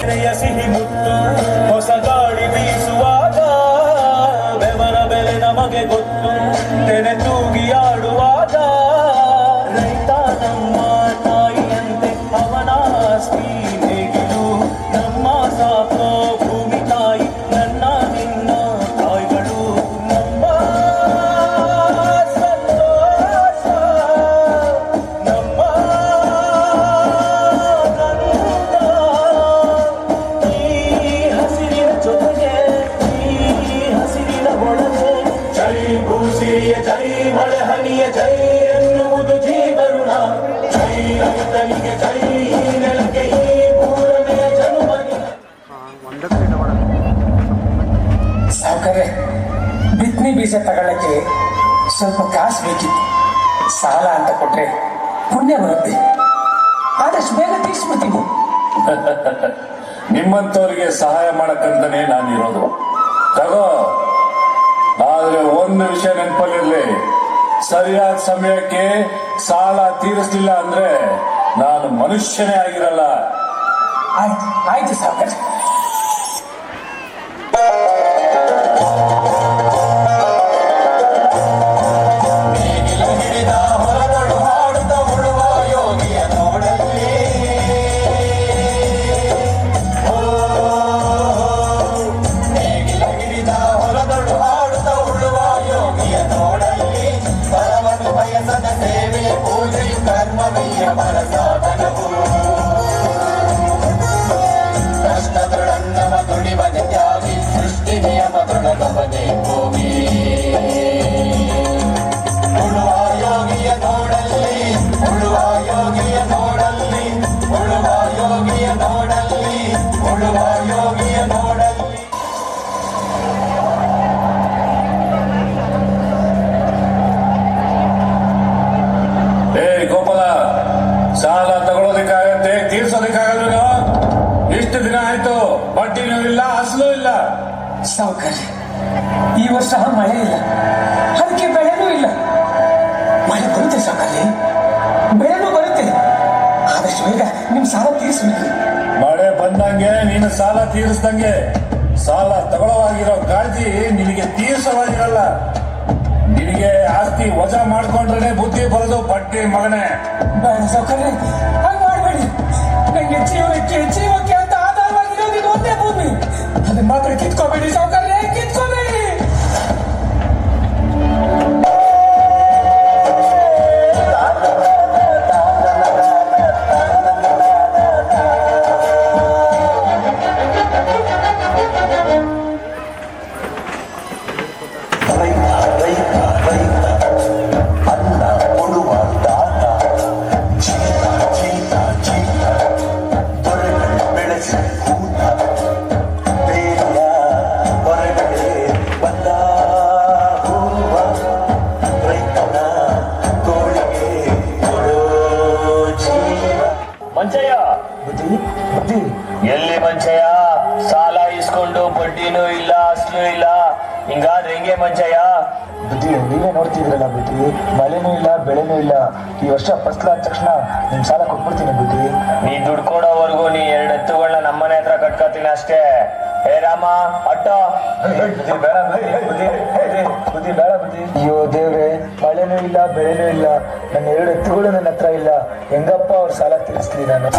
ತೆರೆಯ ಸಿಹಿ ಮುತ್ತು ಹೊಸ ಗಾಳಿ ಬೀಸುವಾಗ ಬೆವರ ಬೆಲೆ ನಮಗೆ ಗೊತ್ತು ತೆನೆ ತೂಗಿ ಆಡುವಾಗ ರೈತ ನಮ್ಮ ತಾಯಿಯಂತೆ ಅವನ ಆಸ್ತಿ ಹೇಗಿದು ನಮ್ಮ ಸಾಕೋ ಭೂಮಿ ತಾಯಿ ನನ್ನ ನಿನ್ನ ತಾಯಿಗಳು ನಮ್ಮ ಸಂತೋಷ ನಮ್ಮ ಗಂಧ ಈ ಹಸಿರಿನ ಜೊತೆಗೆ ಈ ಹಸಿರಿನ ಒಳಗೆ ಜೈ ಭೂಸಿರಿಯ ಜೈ ಮಳೆ ಹನಿಯ ಜೈ ಎನ್ನುವುದು ಜೀವರುಣ ಜೈ ರೈತನಿಗೆ ಜೈ ಈ ನೆಲಕ್ಕೆ ಈ ಪೂರನೆಯ ಜನುಮನಿಗೆ ಸಾವುಕಾರೆ ಬಿತ್ತನೆ ಬೀಜ ತಗೊಳ್ಳಕ್ಕೆ ಸ್ವಲ್ಪ ಕಾಸು ಬೇಕಿತ್ತು ಸಾಲ ಅಂತ ಕೊಟ್ರೆ ಪುಣ್ಯ ಬರುತ್ತೆ ಆದಷ್ಟು ಬೇಗ ತೀರ್ಸ್ಬಿಡ್ತೀನಿ ನಿಮ್ಮಂತವರಿಗೆ ಸಹಾಯ ಮಾಡಕ್ಕಂತಾನೆ ನಾನಿರೋದು ತಗೋ ಆದ್ರೆ ಒಂದು ವಿಷಯ ನೆನಪಲ್ಲಿರ್ಲಿ ಸರಿಯಾದ ಸಮಯಕ್ಕೆ ಸಾಲ ತೀರಿಸ್ಲಿಲ್ಲ ಅಂದ್ರೆ ನಾನು ಮನುಷ್ಯನೇ ಆಗಿರಲ್ಲ ಆಯ್ತು ಆಯ್ತು ಸಾವುಕಾರೆ ಸಾಲ ತಗೊಳ್ಳೋದಕ್ಕಾಗತ್ತೆ ತೀರ್ಸೋದಕ್ಕಾಗಲ್ಲ ಇಷ್ಟು ದಿನ ಆಯ್ತು ಬಡ್ಡಿನೂ ಇಲ್ಲ ಅಸಲು ಇಲ್ಲ ಸಾವುಕಾರೆ ಈ ವರ್ಷ ಮಳೆ ಇಲ್ಲ ಅದಕ್ಕೆ ಬೆಳೆನೂ ಇಲ್ಲ ಮಳೆ ಬರುತ್ತೆ ಸಾವುಕಾರೆ ಬೆಳೆನೂ ಬರುತ್ತೆ ಆದಷ್ಟು ಬೇಗ ನಿಮ್ ಸಾಲ ತೀರಿಸ್ಬೇಕು ಮಳೆ ಬಂದಂಗೆ ನೀನು ಸಾಲ ತೀರಿಸ್ದಂಗೆ ಸಾಲ ತಗೊಳ್ಳೋವಾಗಿರೋ ಕಾಳಜಿ ನಿನಗೆ ತೀರ್ಸವಾಗಿರಲ್ಲ ನಿನಗೆ ಆಸ್ತಿ ವಜಾ ಮಾಡ್ಕೊಂಡ್ರೆ ಬುದ್ಧಿ ಬರೋದು ಬಡ್ಡಿ ಮಗನೇ ಬೇಡ ಸಾವುಕಾರೆ ಹಂಗ್ ಮಾಡ್ಬೇಡಿ ನಂಗೆ ಜೀವಕ್ಕೆ ಅಂತ ಆಧಾರವಾಗಿರೋದು ಇದು ಒಂದೇ ಭೂಮಿ ಅದನ್ನ ಮಾತ್ರ ಕಿತ್ಕೋಬೇಡಿ ಸಾವುಕಾರೆ ಕಿತ್ಕೋಬೇಡಿ ಮಂಚಯ್ಯ ಎಲ್ಲಿ ಮಂಚಯ್ಯ ಸಾಲ ಇಸ್ಕೊಂಡು ಬಡ್ಡಿನೂ ಇಲ್ಲ ಅಸ್ಲು ಇಲ್ಲ ಹಿಂಗಾದ್ರೆ ಹೆಂಗೆ ಮಂಚಯ್ಯ ಬುದ್ಧಿ ನೀವೇ ನೋಡ್ತಿದ್ರಲ್ಲ ಬುದ್ಧಿ ಮಳೆನೂ ಇಲ್ಲ ಬೆಳೆನೂ ಇಲ್ಲ ಈ ವರ್ಷ ಫಸ್ಲಾದ ತಕ್ಷಣ ನಿಮ್ ಸಾಲ ಕೊಟ್ಬಿಡ್ತೀನಿ ಬುದ್ಧಿ ನೀ ದುಡ್ಡು ಕೊಡೋವರೆಗೂ ನೀ 2 ಎತ್ತುಗಳನ್ನ ನಮ್ಮನೆ ಹತ್ರ ಕಟ್ಕೋತೀನಿ ಅಷ್ಟೇ ಹೇ ರಾಮ ಅಟ್ಟ ಬುದ್ಧಿ ಬೇಡ ಬುದ್ಧಿ ಅಯ್ಯೋ ದೇವ್ರೆ ಮಳೆನೂ ಇಲ್ಲ ಬೆಳೆನೂ ಇಲ್ಲ ನನ್ನ 2 ಎತ್ತುಗಳು ನನ್ನ ಹತ್ರ ಇಲ್ಲ ಹೆಂಗಪ್ಪ ಅವ್ರ ಸಾಲ ತೀರಿಸ್ಲಿ ನಾನು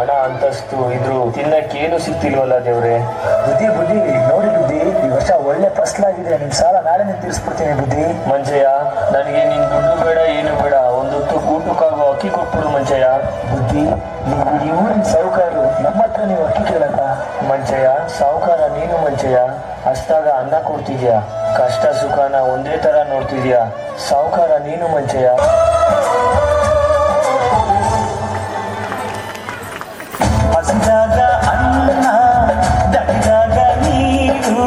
ಹಣ ಅಂತಸ್ತು ಇದ್ರು ತಿನ್ನಕ್ಕೇನು ಸಿಕ್ತಿಲ್ವಲ್ಲ ದೇವ್ರೆ. ಬುದ್ಧಿ ಬುದ್ಧಿ ನೋಡಿ ಬುದ್ಧಿ, ಈ ವರ್ಷ ಒಳ್ಳೆ ಫಸ್ಲಾಗಿದೆ. ನಿಮ್ ಸಾಲ ನಾಳೆನೇ ತೀರಿಸ್ಬಿಡ್ತೀನಿ ಬುದ್ಧಿ. ಮಂಚಯ್ಯ, ನನಗೆ ನಿನ್ ದುಡ್ಡು ಬೇಡ ಏನು ಬೇಡ, ಒಂದೊತ್ತು ಊಟಕ್ಕಾಗೋ ಅಕ್ಕಿ ಕೊಟ್ಬಿಡು ಮಂಚಯ್ಯ. ಬುದ್ಧಿ, ನೀವು ಈ ಊರಿನ ಸಾಹುಕಾರರು, ನಮ್ಮ ಹತ್ರ ನೀವು ಅಕ್ಕಿ ಕೇಳಲ್ಲ. ಮಂಚಯ್ಯ, ಸಾವುಕಾರ ನೀನು ಮಂಚಯ್ಯ. ಅಷ್ಟಾಗ ಅನ್ನ ಕೊಡ್ತಿದ್ಯಾ, ಕಷ್ಟ ಸುಖನ ಒಂದೇ ತರ ನೋಡ್ತಿದ್ಯಾ. ಸಾವುಕಾರ ನೀನು ಮಂಚಯ್ಯ. ಹಸಿದಾಗ ಅನ್ನ ದಡಿದಾಗ ನೀರು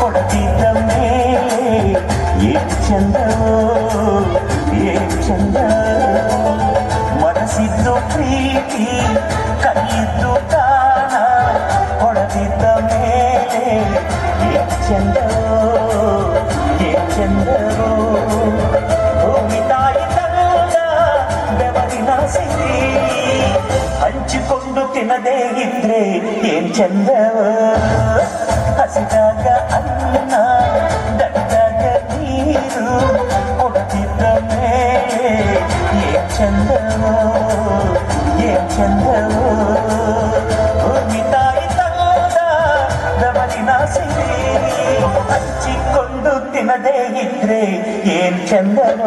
ಕೊಡದಿದ್ದ ಮೇಲೆ ಏನ್ ಚಂದವೋ ಏನ್ ಚಂದ. ಮನಸ್ಸಿದ್ದು ಪ್ರೀತಿ ಕೈಯಿದ್ದು ತಾನ ಕೊಡದಿದ್ದ ಮೇಲೆ ಏನ್ ಚಂದವೋ ಏನ್ ಚಂದವೋ. ಭೂಮಿ ತಾಯಿ ತಂದ ಬೆವರಿನ ಸಿರಿ ಹಂಚಿಕೊಂಡು ತಿನ್ನದೇ ಇದ್ರೆ ಏನ್ ಚಂದವ. ಹಸಿದಾಗ ಅನ್ನ ದಡ್ಡಾಗ ನೀರು ಕೊಡ್ತಿದ್ದ ಮೇಲೆ ಏನ್ ಚಂದವ ಏನ್ ಚಂದವ. ಭೂಮಿ ತಾಯಿ ತಂದ ಬೆವರಿನ ಸಿರಿ ಹಂಚಿಕೊಂಡು ತಿನ್ನದೇ ಇದ್ರೆ ಏನ್ ಚಂದವ.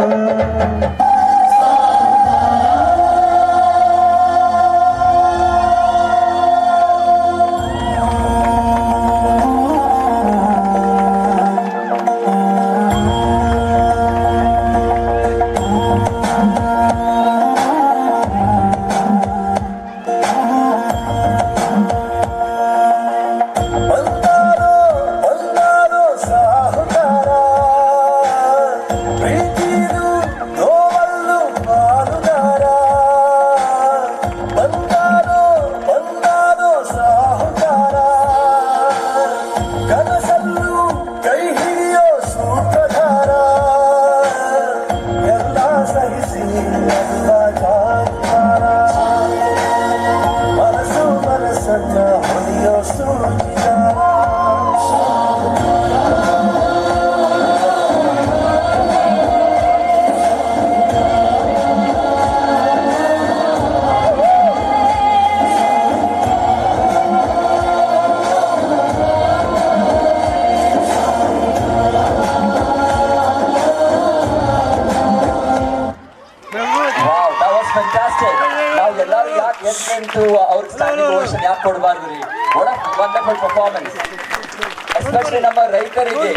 ಅವ್ರ ಸ್ಟ್ಯಾಂಡಿಂಗ್ ಓವೇಷನ್ ಯಾಕೆ ಕೊಡಬಾರ್ದು ರೀ? What a wonderful performance, especially ನಮ್ಮ ರೈತರಿಗೆ.